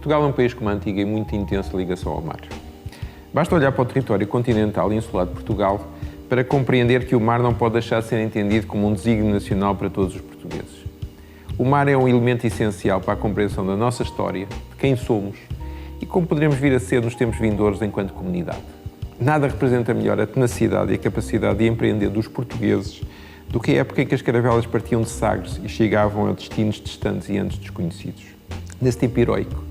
Portugal é um país com uma antiga e muito intensa ligação ao mar. Basta olhar para o território continental e insular de Portugal para compreender que o mar não pode deixar de ser entendido como um desígnio nacional para todos os portugueses. O mar é um elemento essencial para a compreensão da nossa história, de quem somos e como poderemos vir a ser nos tempos vindouros enquanto comunidade. Nada representa melhor a tenacidade e a capacidade de empreender dos portugueses do que a época em que as caravelas partiam de Sagres e chegavam a destinos distantes e antes desconhecidos. Nesse tempo heroico,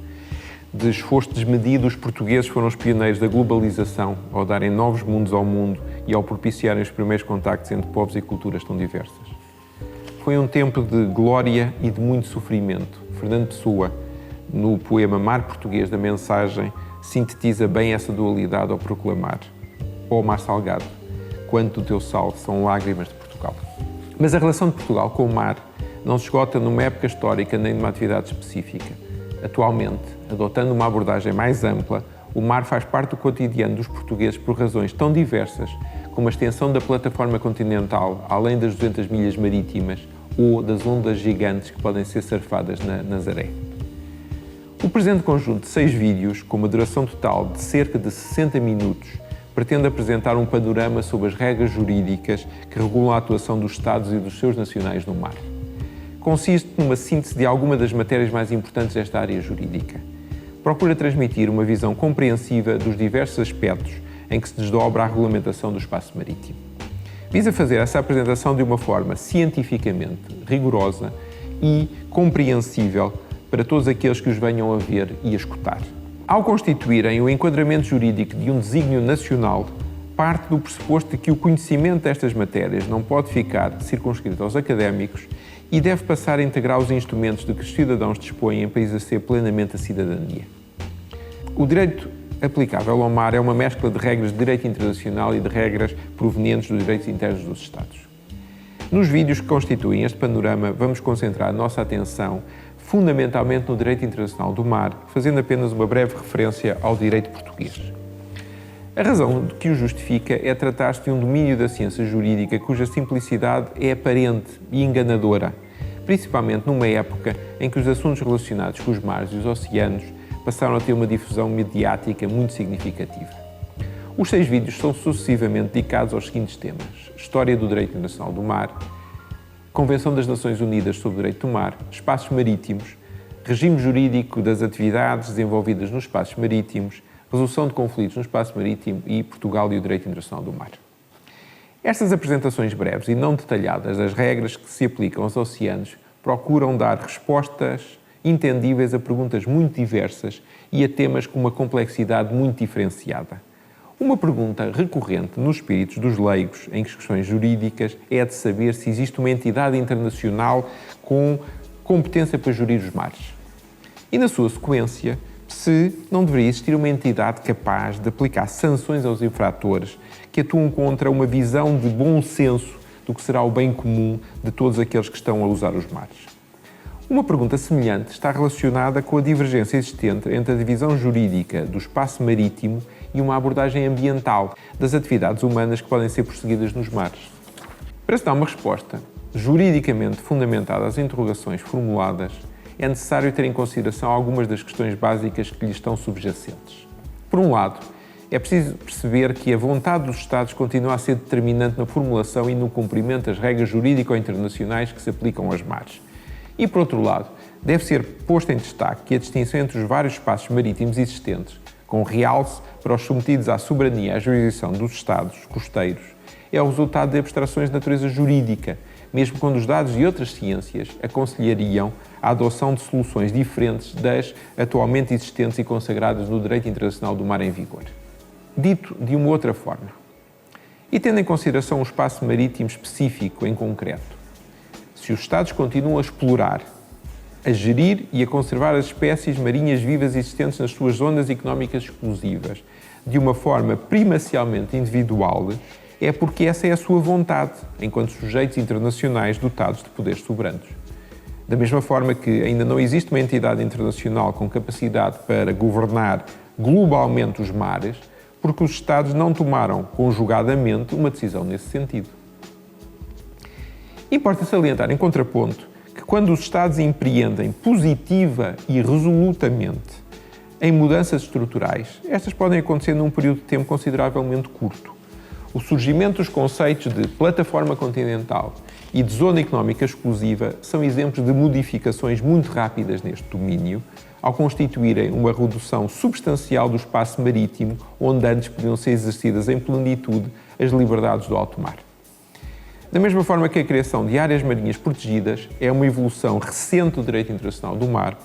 de esforço desmedido, os portugueses foram os pioneiros da globalização, ao darem novos mundos ao mundo e ao propiciarem os primeiros contactos entre povos e culturas tão diversas. Foi um tempo de glória e de muito sofrimento. Fernando Pessoa, no poema Mar Português da Mensagem, sintetiza bem essa dualidade ao proclamar: ó mar salgado, quanto do teu sal são lágrimas de Portugal. Mas a relação de Portugal com o mar não se esgota numa época histórica nem numa atividade específica. Atualmente, adotando uma abordagem mais ampla, o mar faz parte do cotidiano dos portugueses por razões tão diversas como a extensão da plataforma continental, além das 200 milhas marítimas, ou das ondas gigantes que podem ser surfadas na Nazaré. O presente conjunto de 6 vídeos, com uma duração total de cerca de 60 minutos, pretende apresentar um panorama sobre as regras jurídicas que regulam a atuação dos Estados e dos seus nacionais no mar. Consiste numa síntese de alguma das matérias mais importantes desta área jurídica. Procura transmitir uma visão compreensiva dos diversos aspectos em que se desdobra a regulamentação do espaço marítimo. Visa fazer essa apresentação de uma forma cientificamente rigorosa e compreensível para todos aqueles que os venham a ver e a escutar. Ao constituírem o enquadramento jurídico de um desígnio nacional, parte do pressuposto de que o conhecimento destas matérias não pode ficar circunscrito aos académicos e deve passar a integrar os instrumentos de que os cidadãos dispõem para exercer plenamente a cidadania. O direito aplicável ao mar é uma mescla de regras de direito internacional e de regras provenientes dos direitos internos dos Estados. Nos vídeos que constituem este panorama, vamos concentrar a nossa atenção fundamentalmente no direito internacional do mar, fazendo apenas uma breve referência ao direito português. A razão que o justifica é tratar-se de um domínio da ciência jurídica cuja simplicidade é aparente e enganadora, principalmente numa época em que os assuntos relacionados com os mares e os oceanos passaram a ter uma difusão mediática muito significativa. Os 6 vídeos são sucessivamente dedicados aos seguintes temas: História do Direito Internacional do Mar, Convenção das Nações Unidas sobre o Direito do Mar, Espaços Marítimos, Regime Jurídico das Atividades desenvolvidas nos Espaços Marítimos, Resolução de Conflitos no Espaço Marítimo e Portugal e o Direito Internacional do Mar. Estas apresentações breves e não detalhadas das regras que se aplicam aos oceanos procuram dar respostas entendíveis a perguntas muito diversas e a temas com uma complexidade muito diferenciada. Uma pergunta recorrente nos espíritos dos leigos em questões jurídicas é a de saber se existe uma entidade internacional com competência para gerir os mares. E, na sua sequência, se não deveria existir uma entidade capaz de aplicar sanções aos infratores que atuam contra uma visão de bom senso do que será o bem comum de todos aqueles que estão a usar os mares. Uma pergunta semelhante está relacionada com a divergência existente entre a divisão jurídica do espaço marítimo e uma abordagem ambiental das atividades humanas que podem ser prosseguidas nos mares. Para se dar uma resposta juridicamente fundamentada às interrogações formuladas, é necessário ter em consideração algumas das questões básicas que lhe estão subjacentes. Por um lado, é preciso perceber que a vontade dos Estados continua a ser determinante na formulação e no cumprimento das regras jurídico-internacionais que se aplicam aos mares. E, por outro lado, deve ser posto em destaque que a distinção entre os vários espaços marítimos existentes, com realce para os submetidos à soberania e à jurisdição dos Estados costeiros, é o resultado de abstrações de natureza jurídica, mesmo quando os dados de outras ciências aconselhariam a adoção de soluções diferentes das atualmente existentes e consagradas no direito internacional do mar em vigor. Dito de uma outra forma, e tendo em consideração um espaço marítimo específico em concreto, se os Estados continuam a explorar, a gerir e a conservar as espécies marinhas vivas existentes nas suas zonas económicas exclusivas de uma forma primacialmente individual, é porque essa é a sua vontade, enquanto sujeitos internacionais dotados de poderes soberanos. Da mesma forma que ainda não existe uma entidade internacional com capacidade para governar globalmente os mares, porque os Estados não tomaram conjugadamente uma decisão nesse sentido. Importa salientar, em contraponto, que quando os Estados empreendem positiva e resolutamente Em mudanças estruturais, estas podem acontecer num período de tempo consideravelmente curto. O surgimento dos conceitos de plataforma continental e de zona económica exclusiva são exemplos de modificações muito rápidas neste domínio, ao constituírem uma redução substancial do espaço marítimo, onde antes podiam ser exercidas em plenitude as liberdades do alto mar. Da mesma forma que a criação de áreas marinhas protegidas é uma evolução recente do direito internacional do mar,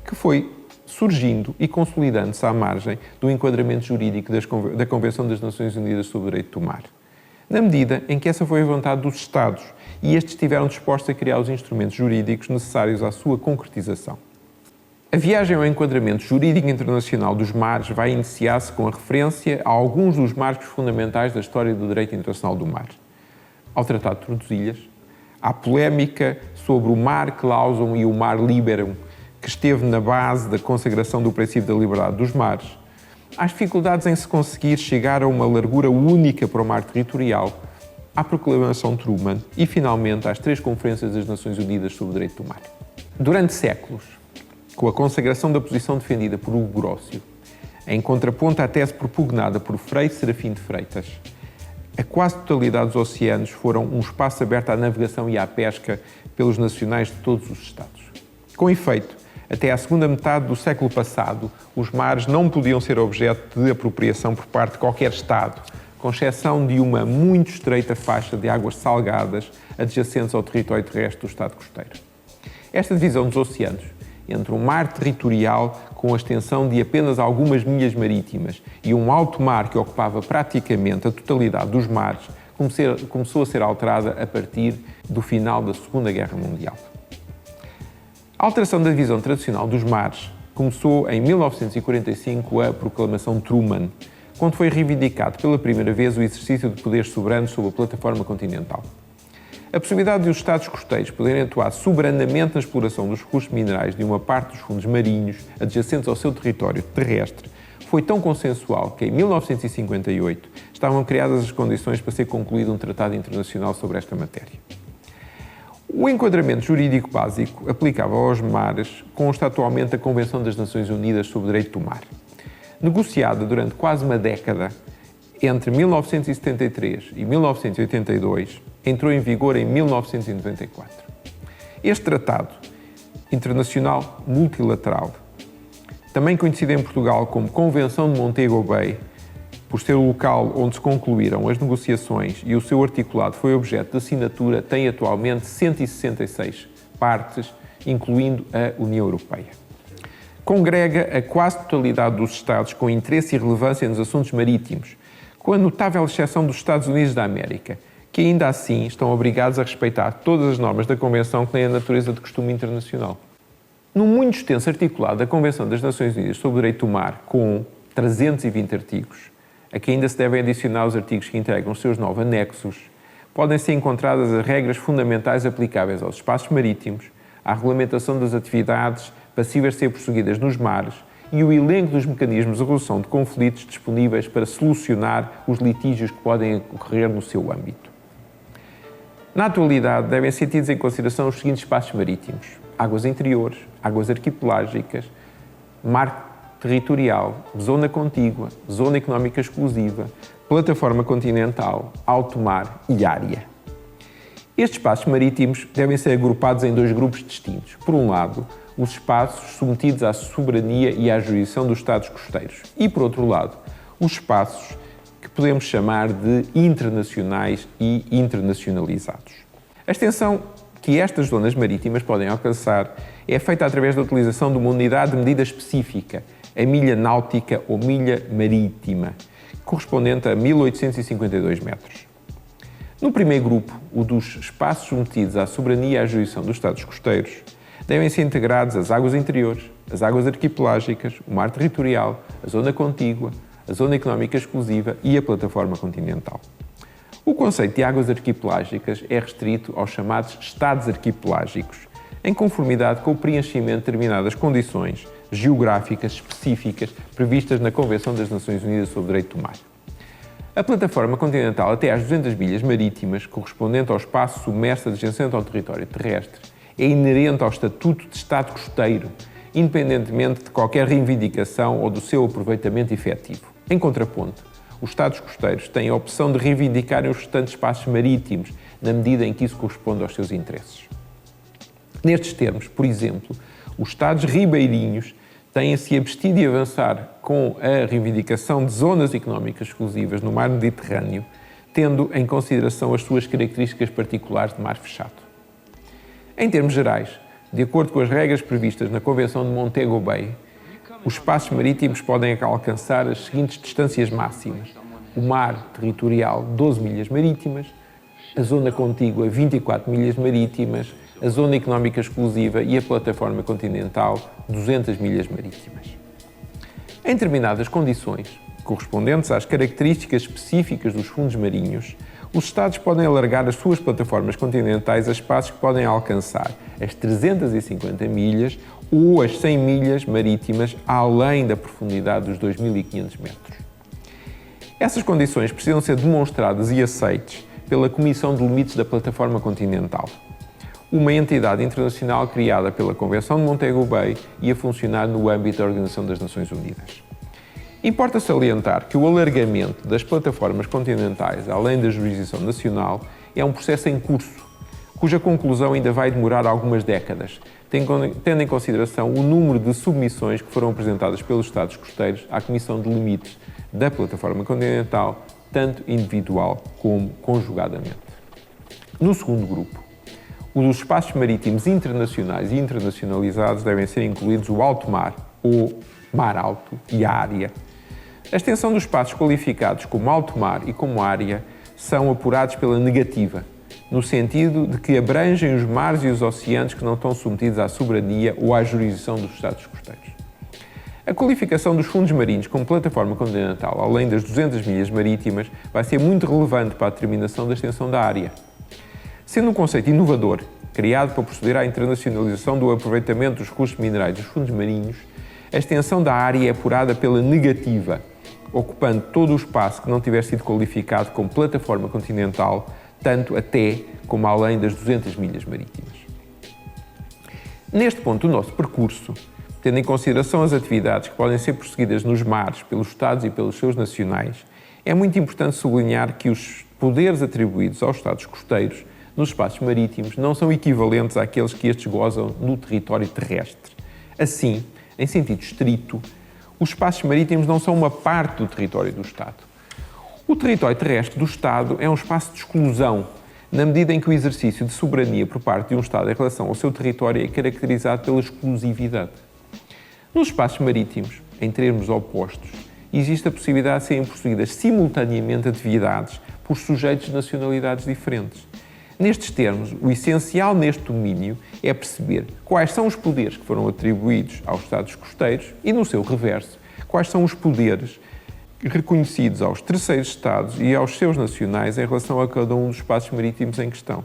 que foi surgindo e consolidando-se à margem do enquadramento jurídico da Convenção das Nações Unidas sobre o Direito do Mar, na medida em que essa foi a vontade dos Estados e estes estiveram dispostos a criar os instrumentos jurídicos necessários à sua concretização. A viagem ao enquadramento jurídico internacional dos mares vai iniciar-se com a referência a alguns dos marcos fundamentais da história do direito internacional do mar. Ao Tratado de Tordesilhas, à polémica sobre o mar clausum e o mar liberum, que esteve na base da consagração do princípio da liberdade dos mares, às dificuldades em se conseguir chegar a uma largura única para o mar territorial, à proclamação de Truman e, finalmente, às 3 conferências das Nações Unidas sobre o direito do mar. Durante séculos, com a consagração da posição defendida por Hugo Grossio, em contraponto à tese propugnada por Frei Serafim de Freitas, a quase totalidade dos oceanos foram um espaço aberto à navegação e à pesca pelos nacionais de todos os Estados. Com efeito, até à segunda metade do século passado, os mares não podiam ser objeto de apropriação por parte de qualquer Estado, com exceção de uma muito estreita faixa de águas salgadas adjacentes ao território terrestre do Estado costeiro. Esta divisão dos oceanos, entre um mar territorial com a extensão de apenas algumas milhas marítimas e um alto mar que ocupava praticamente a totalidade dos mares, começou a ser alterada a partir do final da Segunda Guerra Mundial. A alteração da divisão tradicional dos mares começou em 1945 com a proclamação de Truman, quando foi reivindicado pela primeira vez o exercício de poderes soberanos sobre a plataforma continental. A possibilidade de os Estados costeiros poderem atuar soberanamente na exploração dos recursos minerais de uma parte dos fundos marinhos adjacentes ao seu território terrestre foi tão consensual que, em 1958, estavam criadas as condições para ser concluído um tratado internacional sobre esta matéria. O enquadramento jurídico básico aplicava aos mares consta atualmente a Convenção das Nações Unidas sobre o Direito do Mar. Negociada durante quase uma década, entre 1973 e 1982, entrou em vigor em 1994. Este tratado internacional multilateral, também conhecido em Portugal como Convenção de Montego Bay, por ser o local onde se concluíram as negociações e o seu articulado foi objeto de assinatura, tem atualmente 166 partes, incluindo a União Europeia. Congrega a quase totalidade dos Estados com interesse e relevância nos assuntos marítimos, com a notável exceção dos Estados Unidos da América, que ainda assim estão obrigados a respeitar todas as normas da Convenção que têm a natureza de costume internacional. Num muito extenso articulado da Convenção das Nações Unidas sobre o Direito do Mar, com 320 artigos, a que ainda se devem adicionar os artigos que integram os seus 9 anexos, podem ser encontradas as regras fundamentais aplicáveis aos espaços marítimos, à regulamentação das atividades passíveis de ser prosseguidas nos mares e o elenco dos mecanismos de resolução de conflitos disponíveis para solucionar os litígios que podem ocorrer no seu âmbito. Na atualidade, devem ser tidos em consideração os seguintes espaços marítimos: águas interiores, águas arquipelágicas, mar territorial, zona contígua, zona económica exclusiva, plataforma continental, alto mar e área. Estes espaços marítimos devem ser agrupados em 2 grupos distintos. Por um lado, os espaços submetidos à soberania e à jurisdição dos Estados costeiros e, por outro lado, os espaços que podemos chamar de internacionais e internacionalizados. A extensão que estas zonas marítimas podem alcançar é feita através da utilização de uma unidade de medida específica, a milha náutica ou milha marítima, correspondente a 1852 metros. No primeiro grupo, o dos espaços submetidos à soberania e à jurisdição dos Estados costeiros, devem ser integrados as águas interiores, as águas arquipelágicas, o mar territorial, a zona contígua, a zona económica exclusiva e a plataforma continental. O conceito de águas arquipelágicas é restrito aos chamados Estados arquipelágicos, em conformidade com o preenchimento de determinadas condições geográficas específicas previstas na Convenção das Nações Unidas sobre o Direito do Mar. A plataforma continental até às 200 milhas marítimas, correspondente ao espaço submerso adjacente ao território terrestre, é inerente ao estatuto de Estado costeiro independentemente de qualquer reivindicação ou do seu aproveitamento efetivo. Em contraponto, os Estados costeiros têm a opção de reivindicarem os restantes espaços marítimos, na medida em que isso corresponde aos seus interesses. Nestes termos, por exemplo, os Estados ribeirinhos têm-se abstido de avançar com a reivindicação de zonas económicas exclusivas no mar Mediterrâneo, tendo em consideração as suas características particulares de mar fechado. Em termos gerais, de acordo com as regras previstas na Convenção de Montego Bay, os espaços marítimos podem alcançar as seguintes distâncias máximas: o mar territorial, 12 milhas marítimas, a zona contígua, 24 milhas marítimas, a zona económica exclusiva e a plataforma continental, 200 milhas marítimas. Em determinadas condições, correspondentes às características específicas dos fundos marinhos, os Estados podem alargar as suas plataformas continentais a espaços que podem alcançar as 350 milhas ou as 100 milhas marítimas, além da profundidade dos 2.500 metros. Essas condições precisam ser demonstradas e aceites pela Comissão de Limites da Plataforma Continental, uma entidade internacional criada pela Convenção de Montego Bay e a funcionar no âmbito da Organização das Nações Unidas. Importa salientar que o alargamento das plataformas continentais, além da jurisdição nacional, é um processo em curso, cuja conclusão ainda vai demorar algumas décadas, tendo em consideração o número de submissões que foram apresentadas pelos Estados costeiros à Comissão de Limites da Plataforma Continental, tanto individual como conjugadamente. No segundo grupo, os espaços marítimos internacionais e internacionalizados devem ser incluídos o alto mar, ou mar alto, e a área. A extensão dos espaços qualificados como alto mar e como área são apurados pela negativa, no sentido de que abrangem os mares e os oceanos que não estão submetidos à soberania ou à jurisdição dos Estados costeiros. A qualificação dos fundos marinhos como plataforma continental, além das 200 milhas marítimas, vai ser muito relevante para a determinação da extensão da área. Sendo um conceito inovador, criado para proceder à internacionalização do aproveitamento dos recursos minerais dos fundos marinhos, a extensão da área é apurada pela negativa, ocupando todo o espaço que não tiver sido qualificado como plataforma continental, tanto até como além das 200 milhas marítimas. Neste ponto do nosso percurso, tendo em consideração as atividades que podem ser prosseguidas nos mares pelos Estados e pelos seus nacionais, é muito importante sublinhar que os poderes atribuídos aos Estados costeiros nos espaços marítimos não são equivalentes àqueles que estes gozam no território terrestre. Assim, em sentido estrito, os espaços marítimos não são uma parte do território do Estado. O território terrestre do Estado é um espaço de exclusão, na medida em que o exercício de soberania por parte de um Estado em relação ao seu território é caracterizado pela exclusividade. Nos espaços marítimos, em termos opostos, existe a possibilidade de serem prosseguidas simultaneamente atividades por sujeitos de nacionalidades diferentes. Nestes termos, o essencial neste domínio é perceber quais são os poderes que foram atribuídos aos Estados costeiros e, no seu reverso, quais são os poderes reconhecidos aos terceiros Estados e aos seus nacionais em relação a cada um dos espaços marítimos em questão.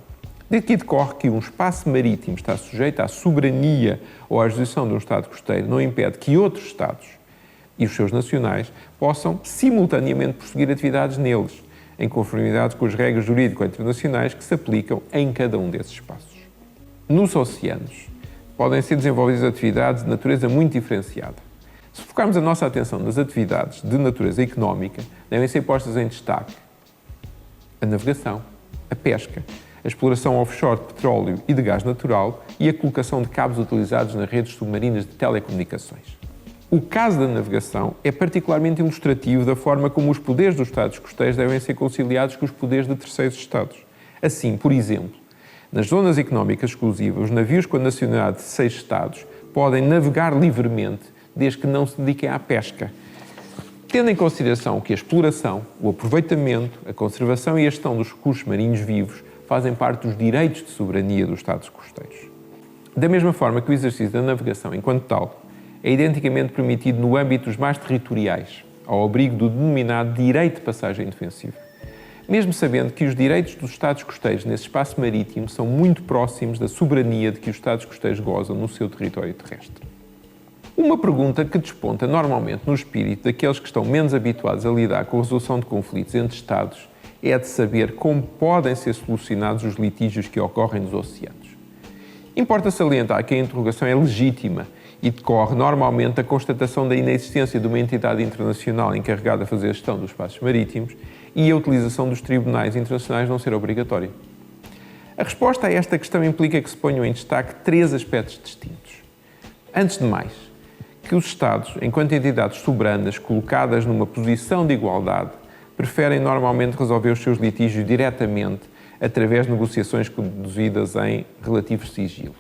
Daqui decorre que um espaço marítimo está sujeito à soberania ou à jurisdição de um Estado costeiro não impede que outros Estados e os seus nacionais possam simultaneamente prosseguir atividades neles, em conformidade com as regras jurídico-internacionais que se aplicam em cada um desses espaços. Nos oceanos, podem ser desenvolvidas atividades de natureza muito diferenciada. Se focarmos a nossa atenção nas atividades de natureza económica, devem ser postas em destaque a navegação, a pesca, a exploração offshore de petróleo e de gás natural e a colocação de cabos utilizados nas redes submarinas de telecomunicações. O caso da navegação é particularmente ilustrativo da forma como os poderes dos Estados costeiros devem ser conciliados com os poderes de terceiros Estados. Assim, por exemplo, nas zonas económicas exclusivas, os navios com a nacionalidade de 6 Estados podem navegar livremente, desde que não se dediquem à pesca, tendo em consideração que a exploração, o aproveitamento, a conservação e a gestão dos recursos marinhos vivos fazem parte dos direitos de soberania dos Estados costeiros. Da mesma forma que o exercício da navegação, enquanto tal, é identicamente permitido no âmbito dos mares territoriais, ao abrigo do denominado direito de passagem defensiva, mesmo sabendo que os direitos dos Estados costeiros nesse espaço marítimo são muito próximos da soberania de que os Estados costeiros gozam no seu território terrestre. Uma pergunta que desponta normalmente no espírito daqueles que estão menos habituados a lidar com a resolução de conflitos entre Estados é a de saber como podem ser solucionados os litígios que ocorrem nos oceanos. Importa salientar que a interrogação é legítima e decorre normalmente a constatação da inexistência de uma entidade internacional encarregada de fazer a gestão dos espaços marítimos e a utilização dos tribunais internacionais não ser obrigatória. A resposta a esta questão implica que se ponham em destaque 3 aspectos distintos. Antes de mais, que os Estados, enquanto entidades soberanas colocadas numa posição de igualdade, preferem normalmente resolver os seus litígios diretamente através de negociações conduzidas em relativo sigilo.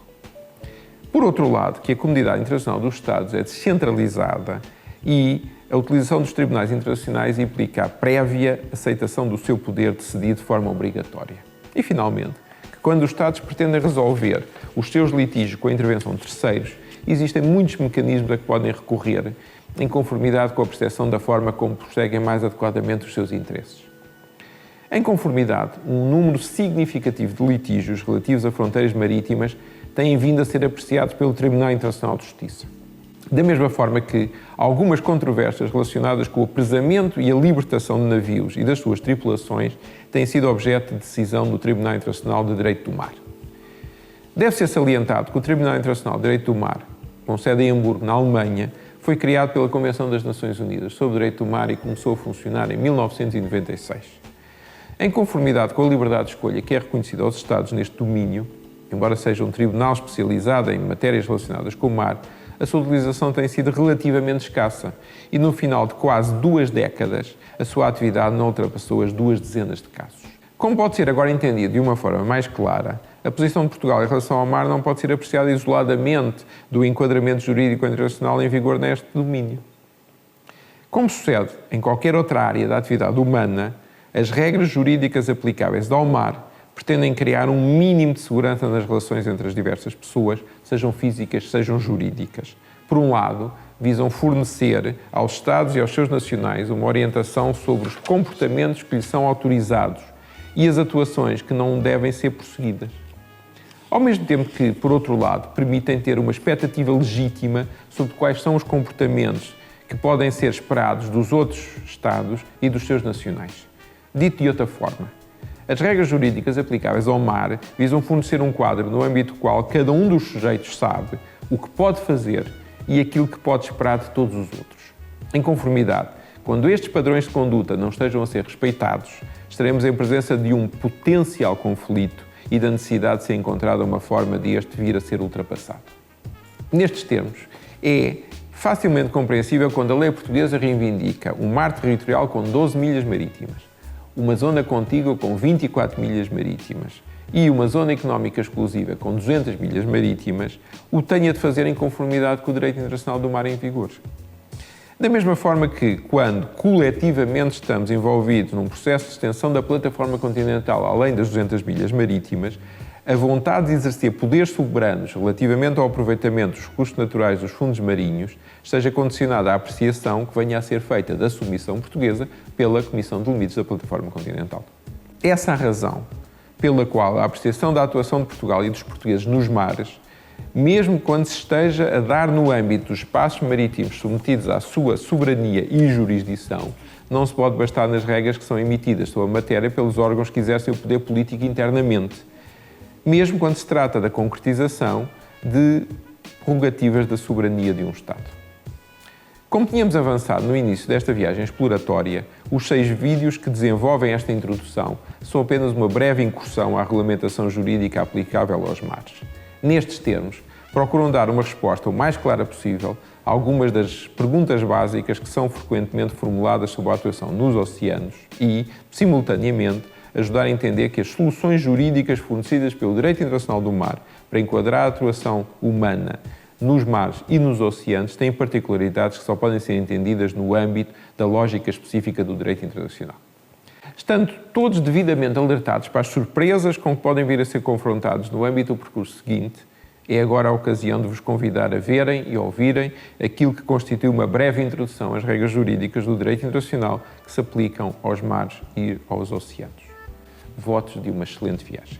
Por outro lado, que a comunidade internacional dos Estados é descentralizada e a utilização dos tribunais internacionais implica a prévia aceitação do seu poder decidir de forma obrigatória. E, finalmente, que quando os Estados pretendem resolver os seus litígios com a intervenção de terceiros, existem muitos mecanismos a que podem recorrer em conformidade com a percepção da forma como prosseguem mais adequadamente os seus interesses. Em conformidade, um número significativo de litígios relativos a fronteiras marítimas têm vindo a ser apreciados pelo Tribunal Internacional de Justiça. Da mesma forma que algumas controvérsias relacionadas com o apresamento e a libertação de navios e das suas tripulações têm sido objeto de decisão do Tribunal Internacional de Direito do Mar. Deve ser salientado que o Tribunal Internacional de Direito do Mar, com sede em Hamburgo, na Alemanha, foi criado pela Convenção das Nações Unidas sobre o Direito do Mar e começou a funcionar em 1996. Em conformidade com a liberdade de escolha que é reconhecida aos Estados neste domínio, embora seja um tribunal especializado em matérias relacionadas com o mar, a sua utilização tem sido relativamente escassa e, no final de quase 2 décadas, a sua atividade não ultrapassou as 2 dezenas de casos. Como pode ser agora entendido de uma forma mais clara, a posição de Portugal em relação ao mar não pode ser apreciada isoladamente do enquadramento jurídico internacional em vigor neste domínio. Como sucede em qualquer outra área da atividade humana, as regras jurídicas aplicáveis ao mar pretendem criar um mínimo de segurança nas relações entre as diversas pessoas, sejam físicas, sejam jurídicas. Por um lado, visam fornecer aos Estados e aos seus nacionais uma orientação sobre os comportamentos que lhes são autorizados e as atuações que não devem ser prosseguidas. Ao mesmo tempo que, por outro lado, permitem ter uma expectativa legítima sobre quais são os comportamentos que podem ser esperados dos outros Estados e dos seus nacionais. Dito de outra forma, as regras jurídicas aplicáveis ao mar visam fornecer um quadro no âmbito do qual cada um dos sujeitos sabe o que pode fazer e aquilo que pode esperar de todos os outros. Em conformidade, quando estes padrões de conduta não estejam a ser respeitados, estaremos em presença de um potencial conflito e da necessidade de ser encontrada uma forma de este vir a ser ultrapassado. Nestes termos, é facilmente compreensível quando a lei portuguesa reivindica um mar territorial com 12 milhas marítimas, uma zona contígua com 24 milhas marítimas e uma zona económica exclusiva com 200 milhas marítimas, o tenha de fazer em conformidade com o direito internacional do mar em vigor. Da mesma forma que, quando coletivamente estamos envolvidos num processo de extensão da plataforma continental além das 200 milhas marítimas, a vontade de exercer poderes soberanos relativamente ao aproveitamento dos recursos naturais dos fundos marinhos esteja condicionada à apreciação que venha a ser feita da submissão portuguesa pela Comissão de Limites da Plataforma Continental. Essa é a razão pela qual a apreciação da atuação de Portugal e dos portugueses nos mares, mesmo quando se esteja a dar no âmbito dos espaços marítimos submetidos à sua soberania e jurisdição, não se pode bastar nas regras que são emitidas sobre a matéria pelos órgãos que exercem o poder político internamente, mesmo quando se trata da concretização de prerrogativas da soberania de um Estado. Como tínhamos avançado no início desta viagem exploratória, os 6 vídeos que desenvolvem esta introdução são apenas uma breve incursão à regulamentação jurídica aplicável aos mares. Nestes termos, procuram dar uma resposta o mais clara possível a algumas das perguntas básicas que são frequentemente formuladas sobre a atuação nos oceanos e, simultaneamente, ajudar a entender que as soluções jurídicas fornecidas pelo direito internacional do mar para enquadrar a atuação humana nos mares e nos oceanos têm particularidades que só podem ser entendidas no âmbito da lógica específica do direito internacional. Estando todos devidamente alertados para as surpresas com que podem vir a ser confrontados no âmbito do percurso seguinte, é agora a ocasião de vos convidar a verem e ouvirem aquilo que constitui uma breve introdução às regras jurídicas do direito internacional que se aplicam aos mares e aos oceanos. Votos de uma excelente viagem.